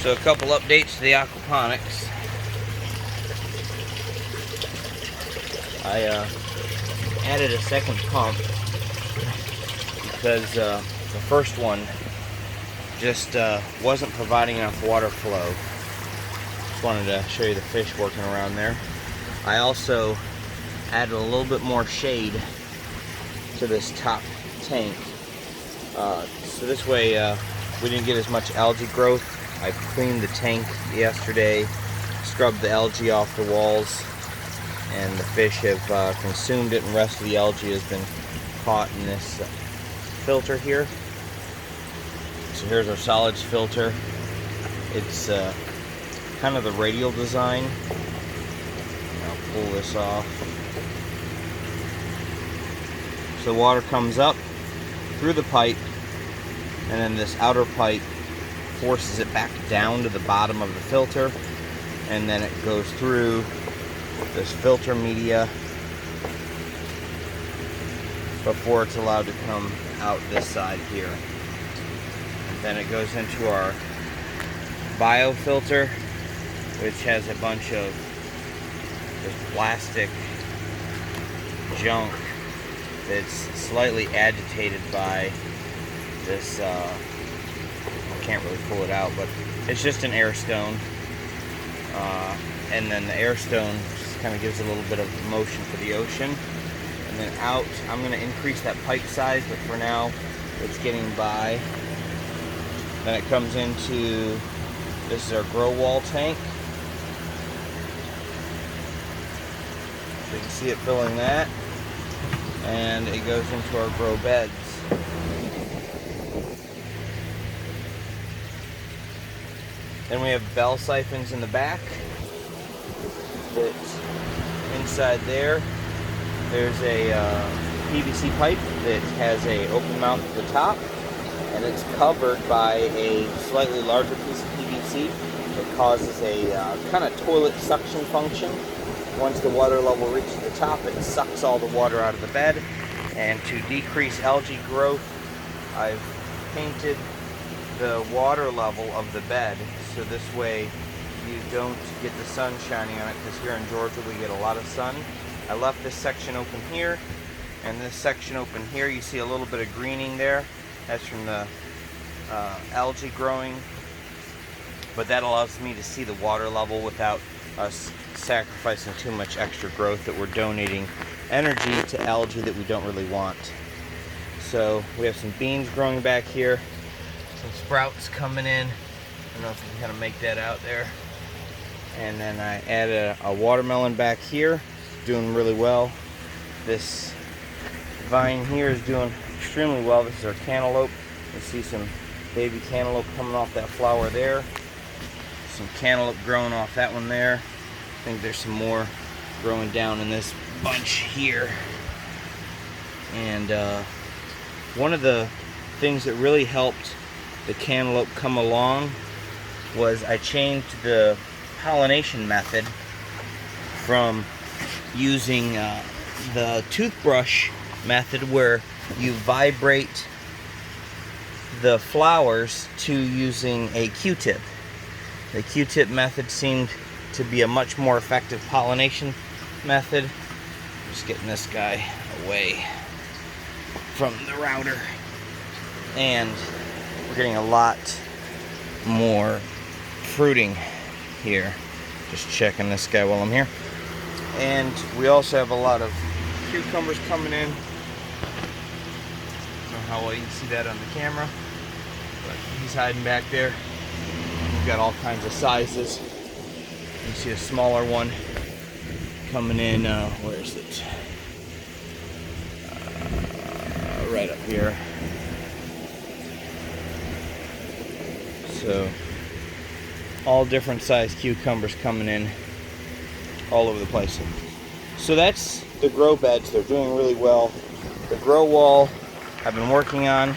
So a couple updates to the aquaponics. I added a second pump because the first one just wasn't providing enough water flow. Just wanted to show you the fish working around there. I also added a little bit more shade to this top tank. So this way we didn't get as much algae growth. I cleaned the tank yesterday, scrubbed the algae off the walls, and the fish have consumed it, and the rest of the algae has been caught in this filter here. So here's our solids filter. It's kind of the radial design. I'll pull this off. So the water comes up through the pipe, and then this outer pipe forces it back down to the bottom of the filter, and then it goes through this filter media before it's allowed to come out this side here. And then it goes into our biofilter, which has a bunch of this plastic junk that's slightly agitated by this I can't really pull it out, but it's just an air stone, and then the air stone just kind of gives a little bit of motion for the ocean. And then out, I'm going to increase that pipe size, but for now it's getting by. Then it comes into, this is our grow wall tank. So you can see it filling that, and it goes into our grow beds. Then we have bell siphons in the back. That's inside there. There's a PVC pipe that has a open mouth at the top, and it's covered by a slightly larger piece of PVC that causes a kind of toilet suction function. Once the water level reaches the top, it sucks all the water out of the bed. And to decrease algae growth, I've painted the water level of the bed, so this way you don't get the sun shining on it, because here in Georgia we get a lot of sun. I left this section open here, and this section open here. You see a little bit of greening there. That's from the algae growing, but that allows me to see the water level without us sacrificing too much extra growth that we're donating energy to algae that we don't really want. So we have some beans growing back here, some sprouts coming in. I don't know if you can kind of make that out there. And then I added a watermelon back here, doing really well. This vine here is doing extremely well. This is our cantaloupe. You see some baby cantaloupe coming off that flower there. Some cantaloupe growing off that one there. I think there's some more growing down in this bunch here. And one of the things that really helped the cantaloupe come along was I changed the pollination method from using the toothbrush method, where you vibrate the flowers, to using a Q-tip. The Q-tip method seemed to be a much more effective pollination method. Just getting this guy away from the router, and we're getting a lot more fruiting here. Just checking this guy while I'm here. And we also have a lot of cucumbers coming in. I don't know how well you can see that on the camera, but he's hiding back there. We've got all kinds of sizes. You see a smaller one coming in. Where is it? Right up here. So all different size cucumbers coming in all over the place. So that's the grow beds. They're doing really well. The grow wall I've been working on,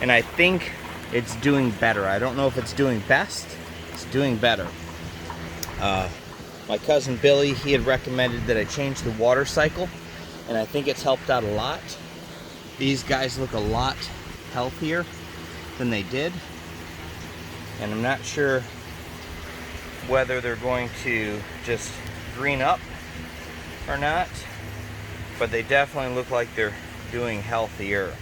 and I think it's doing better. I don't know if it's doing best. It's doing better. My cousin Billy, he had recommended that I change the water cycle, and I think it's helped out a lot. These guys look a lot healthier than they did, and I'm not sure whether they're going to just green up or not, but they definitely look like they're doing healthier.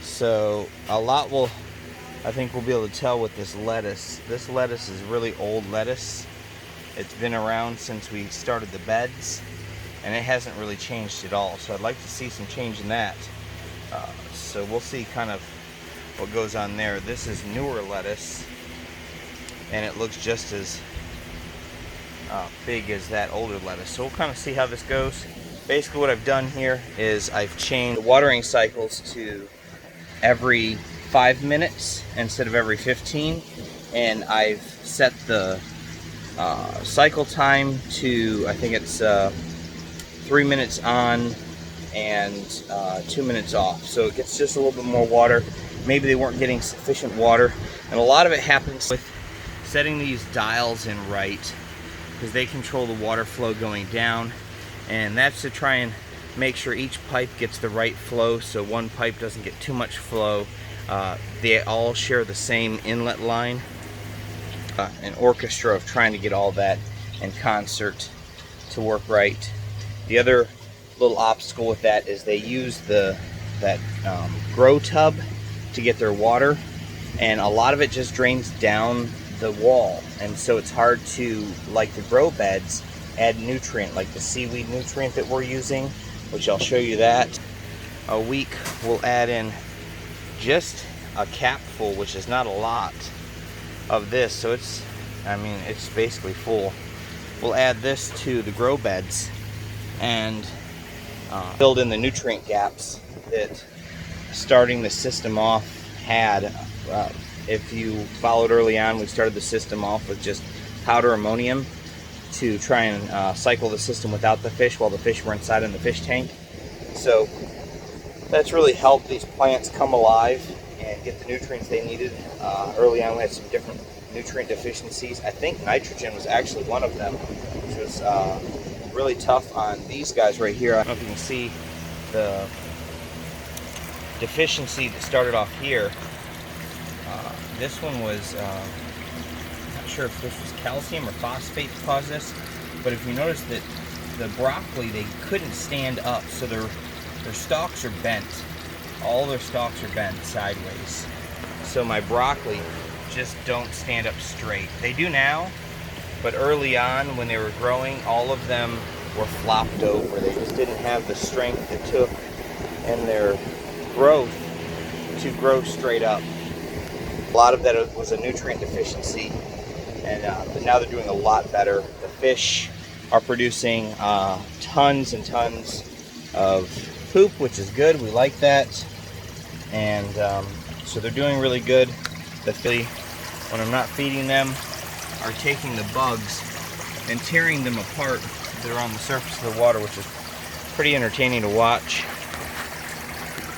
So I think we'll be able to tell with this lettuce. This lettuce is really old lettuce. It's been around since we started the beds, and it hasn't really changed at all. So I'd like to see some change in that. So we'll see kind of what goes on there. This is newer lettuce, and it looks just as big as that older lettuce. So we'll kind of see how this goes. Basically what I've done here is I've changed the watering cycles to every 5 minutes instead of every 15, and I've set the cycle time to, I think it's 3 minutes on and 2 minutes off. So it gets just a little bit more water. Maybe they weren't getting sufficient water, and a lot of it happens with setting these dials in right, because they control the water flow going down, and that's to try and make sure each pipe gets the right flow, so one pipe doesn't get too much flow. They all share the same inlet line. An orchestra of trying to get all that in concert to work right. The other little obstacle with that is they use that grow tub to get their water, and a lot of it just drains down the wall, and so it's hard to, like the grow beds, add nutrient, like the seaweed nutrient that we're using, which I'll show you that. A week we'll add in just a capful, which is not a lot, of this, so it's basically full. We'll add this to the grow beds and build in the nutrient gaps that starting the system off had. If you followed early on, we started the system off with just powder ammonium to try and cycle the system without the fish while the fish were inside in the fish tank. So that's really helped these plants come alive and get the nutrients they needed. Early on we had some different nutrient deficiencies. I think nitrogen was actually one of them, which was really tough on these guys right here. I don't know if you can see the deficiency that started off here. This one was, not sure if this was calcium or phosphate that caused this, but if you notice that the broccoli, they couldn't stand up, so their stalks are bent. All their stalks are bent sideways. So my broccoli just don't stand up straight. They do now, but early on when they were growing, all of them were flopped over. They just didn't have the strength it took in their growth to grow straight up. A lot of that was a nutrient deficiency, and but now they're doing a lot better. The fish are producing tons and tons of poop, which is good. We like that, and so they're doing really good. The fish, when I'm not feeding them, are taking the bugs and tearing them apart that are on the surface of the water, which is pretty entertaining to watch.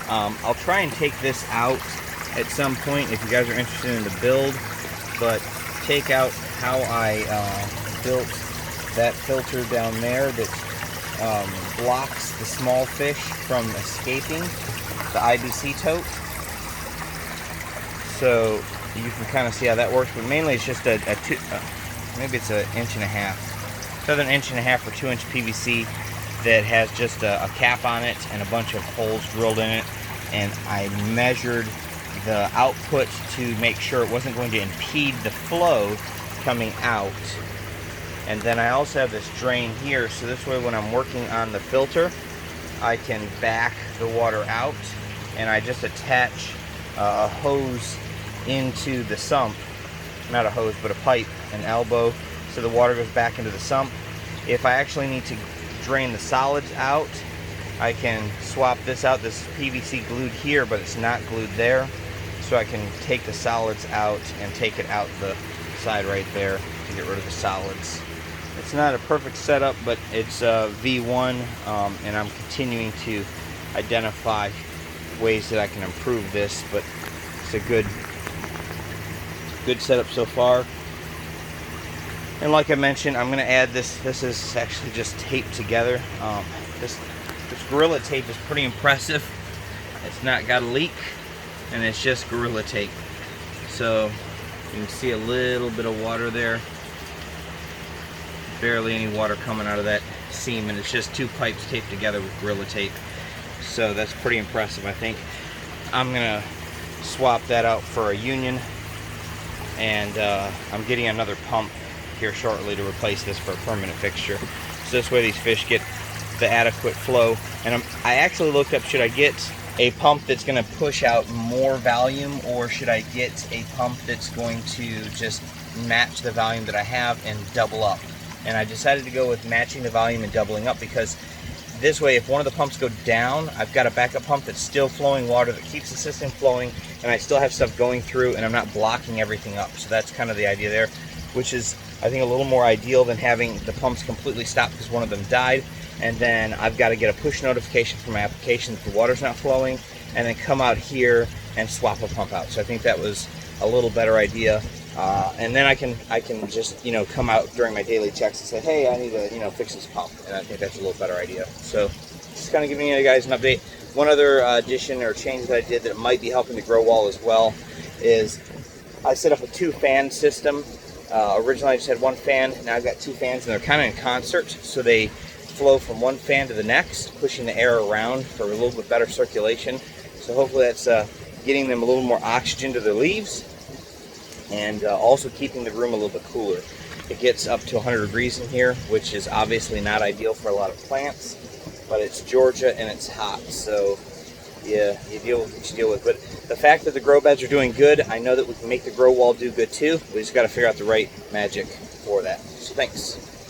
I'll try and take this out at some point if you guys are interested in the build, but take out how I built that filter down there that blocks the small fish from escaping the IBC tote. So you can kind of see how that works, but mainly it's just maybe it's an inch and a half. It's either an inch and a half or 2-inch PVC that has just a cap on it and a bunch of holes drilled in it, and I measured the output to make sure it wasn't going to impede the flow coming out. And then I also have this drain here, so this way when I'm working on the filter, I can back the water out, and I just attach a hose into the sump. Not a hose, but a pipe, an elbow, so the water goes back into the sump. If I actually need to drain the solids out, I can swap this out. This is PVC glued here, but it's not glued there. So I can take the solids out and take it out the side right there to get rid of the solids. It's not a perfect setup, but it's V1, and I'm continuing to identify ways that I can improve this, but it's a good setup so far. And like I mentioned, I'm going to add this. This is actually just taped together. This Gorilla Tape is pretty impressive. It's not got a leak, and it's just Gorilla Tape. So You can see a little bit of water there. Barely any water coming out of that seam, and it's just 2 pipes taped together with Gorilla Tape. So that's pretty impressive, I think. I'm gonna swap that out for a Union, and I'm getting another pump here shortly to replace this for a permanent fixture. So this way these fish get the adequate flow. And I actually looked up, should I get a pump that's going to push out more volume, or should I get a pump that's going to just match the volume that I have and double up? And I decided to go with matching the volume and doubling up, because this way, if one of the pumps go down, I've got a backup pump that's still flowing water that keeps the system flowing, and I still have stuff going through, and I'm not blocking everything up. So that's kind of the idea there, which is, I think, a little more ideal than having the pumps completely stop because one of them died, and then I've got to get a push notification from my application that the water's not flowing, and then come out here and swap a pump out. So I think that was a little better idea. And then I can just, you know, come out during my daily checks and say, hey, I need to, you know, fix this pump. And I think that's a little better idea. So just kind of giving you guys an update. One other addition or change that I did that might be helping the grow wall as well is I set up a 2-fan system. Originally I just had 1 fan. Now I've got 2 fans, and they're kind of in concert. So they flow from 1 fan to the next, pushing the air around for a little bit better circulation. So hopefully that's getting them a little more oxygen to their leaves, and also keeping the room a little bit cooler. It gets up to 100 degrees in here, which is obviously not ideal for a lot of plants, but it's Georgia and it's hot, so yeah, you deal with what you deal with. But the fact that the grow beds are doing good, I know that we can make the grow wall do good too. We just got to figure out the right magic for that. So thanks.